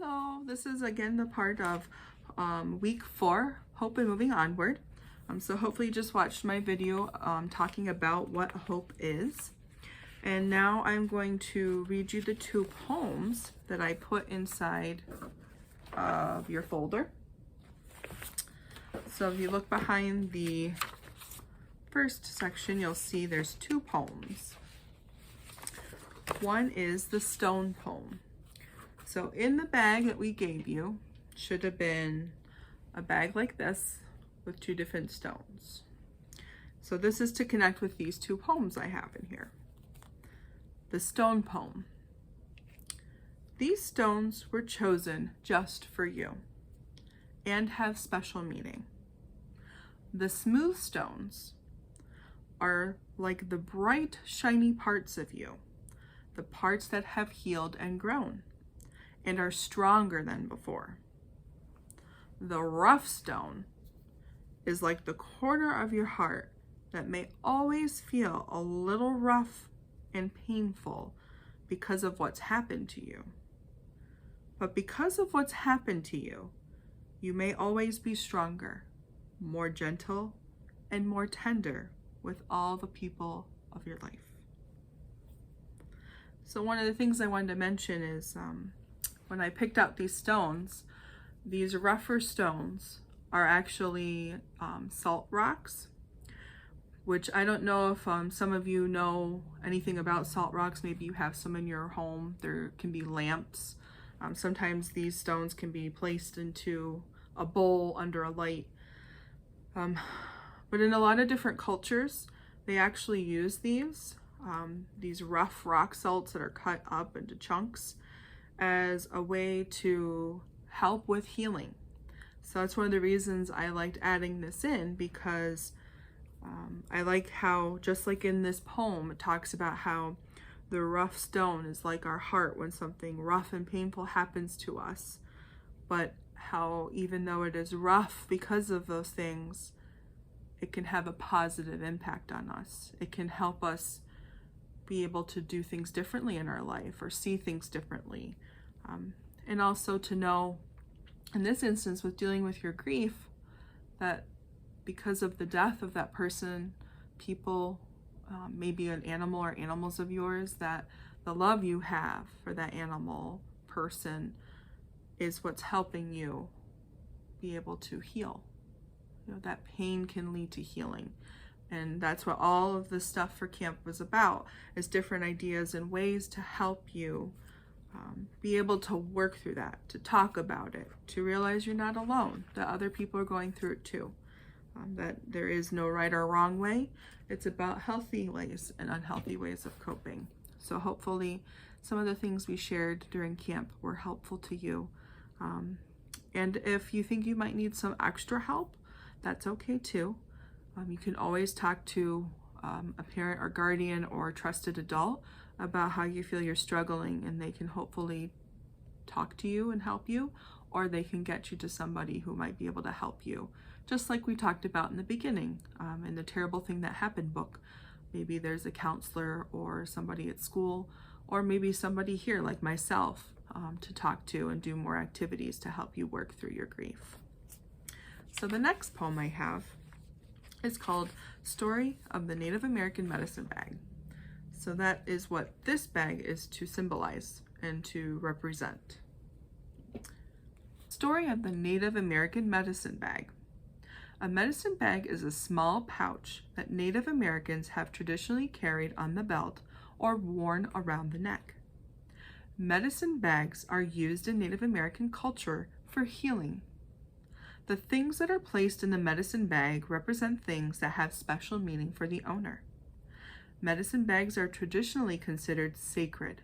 Hello, this is again the part of week 4, Hope and Moving Onward. So hopefully you just watched my video talking about what hope is. And now I'm going to read you the 2 poems that I put inside of your folder. So if you look behind the first section, you'll see there's 2 poems. One is the stone poem. So in the bag that we gave you should have been a bag like this with 2 different stones. So this is to connect with these 2 poems I have in here. The stone poem. These stones were chosen just for you and have special meaning. The smooth stones are like the bright, shiny parts of you, the parts that have healed and grown and are stronger than before. The rough stone is like the corner of your heart that may always feel a little rough and painful because of what's happened to you. But because of what's happened to you, you may always be stronger, more gentle, and more tender with all the people of your life. So one of the things I wanted to mention is when I picked out these stones, these rougher stones are actually salt rocks, which I don't know if some of you know anything about salt rocks. Maybe you have some in your home. There can be lamps. Sometimes these stones can be placed into a bowl under a light. But in a lot of different cultures, they actually use these rough rock salts that are cut up into chunks as a way to help with healing. So that's one of the reasons I liked adding this in, because I like how, just like in this poem, it talks about how the rough stone is like our heart when something rough and painful happens to us, but how even though it is rough because of those things, it can have a positive impact on us. It can help us be able to do things differently in our life or see things differently. And also to know, in this instance, with dealing with your grief, that because of the death of that person, people, maybe an animal or animals of yours, that the love you have for that animal person is what's helping you be able to heal. You know, that pain can lead to healing. And that's what all of this stuff for camp was about, is different ideas and ways to help you be able to work through that, to talk about it, to realize you're not alone, that other people are going through it too, that there is no right or wrong way. It's about healthy ways and unhealthy ways of coping. So hopefully some of the things we shared during camp were helpful to you. And if you think you might need some extra help, that's okay too. You can always talk to a parent or guardian or a trusted adult about how you feel you're struggling, and they can hopefully talk to you and help you, or they can get you to somebody who might be able to help you. Just like we talked about in the beginning, in the Terrible Thing That Happened book. Maybe there's a counselor or somebody at school, or maybe somebody here like myself to talk to and do more activities to help you work through your grief. So the next poem I have is called Story of the Native American Medicine Bag. So that is what this bag is to symbolize and to represent. Story of the Native American Medicine Bag. A medicine bag is a small pouch that Native Americans have traditionally carried on the belt or worn around the neck. Medicine bags are used in Native American culture for healing. The things that are placed in the medicine bag represent things that have special meaning for the owner. Medicine bags are traditionally considered sacred,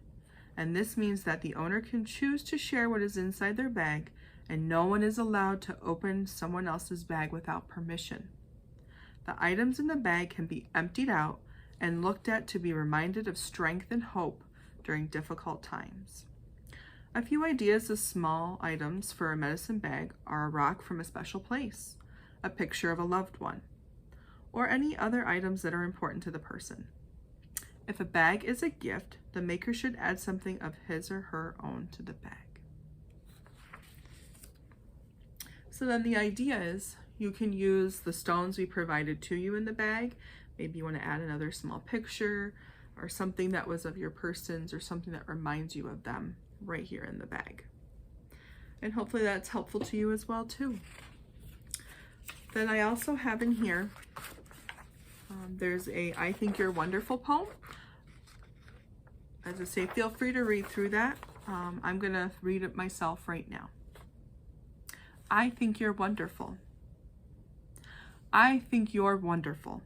and this means that the owner can choose to share what is inside their bag, and no one is allowed to open someone else's bag without permission. The items in the bag can be emptied out and looked at to be reminded of strength and hope during difficult times. A few ideas of small items for a medicine bag are a rock from a special place, a picture of a loved one, or any other items that are important to the person. If a bag is a gift, the maker should add something of his or her own to the bag. So then the idea is you can use the stones we provided to you in the bag. Maybe you want to add another small picture or something that was of your persons or something that reminds you of them right here in the bag. And hopefully that's helpful to you as well too. Then I also have in here, there's a I Think You're Wonderful poem. As I say, feel free to read through that. I'm going to read it myself right now. I think you're wonderful. I think you're wonderful.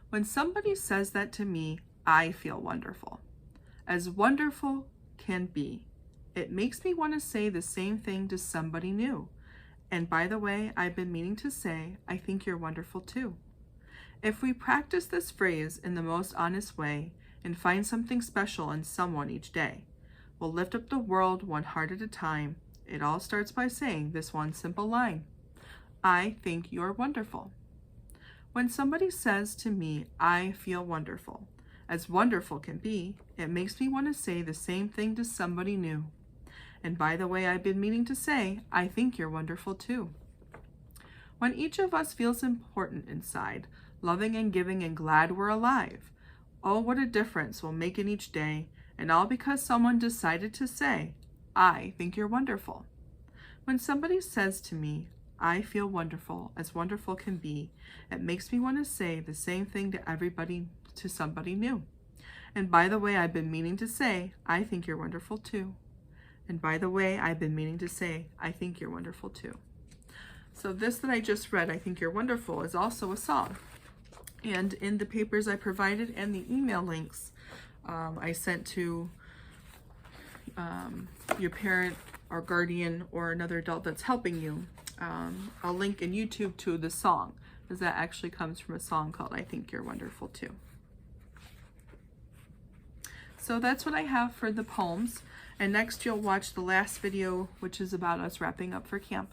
When somebody says that to me, I feel wonderful. As wonderful can be. It makes me want to say the same thing to somebody new. And by the way, I've been meaning to say, I think you're wonderful too. If we practice this phrase in the most honest way and find something special in someone each day, we'll lift up the world one heart at a time. It all starts by saying this one simple line. I think you're wonderful. When somebody says to me, I feel wonderful, as wonderful can be, it makes me want to say the same thing to somebody new. And by the way, I've been meaning to say, I think you're wonderful too. When each of us feels important inside, loving and giving and glad we're alive, oh, what a difference we'll make in each day, and all because someone decided to say, I think you're wonderful. When somebody says to me, I feel wonderful, as wonderful can be, it makes me want to say the same thing to somebody new. And by the way, I've been meaning to say, I think you're wonderful too. And by the way, I've been meaning to say, I think you're wonderful too. So this that I just read, I think you're wonderful, is also a song. And in the papers I provided and the email links I sent to your parent or guardian or another adult that's helping you, I'll link in YouTube to the song, because that actually comes from a song called I Think You're Wonderful Too. So that's what I have for the poems. And next you'll watch the last video, which is about us wrapping up for camp.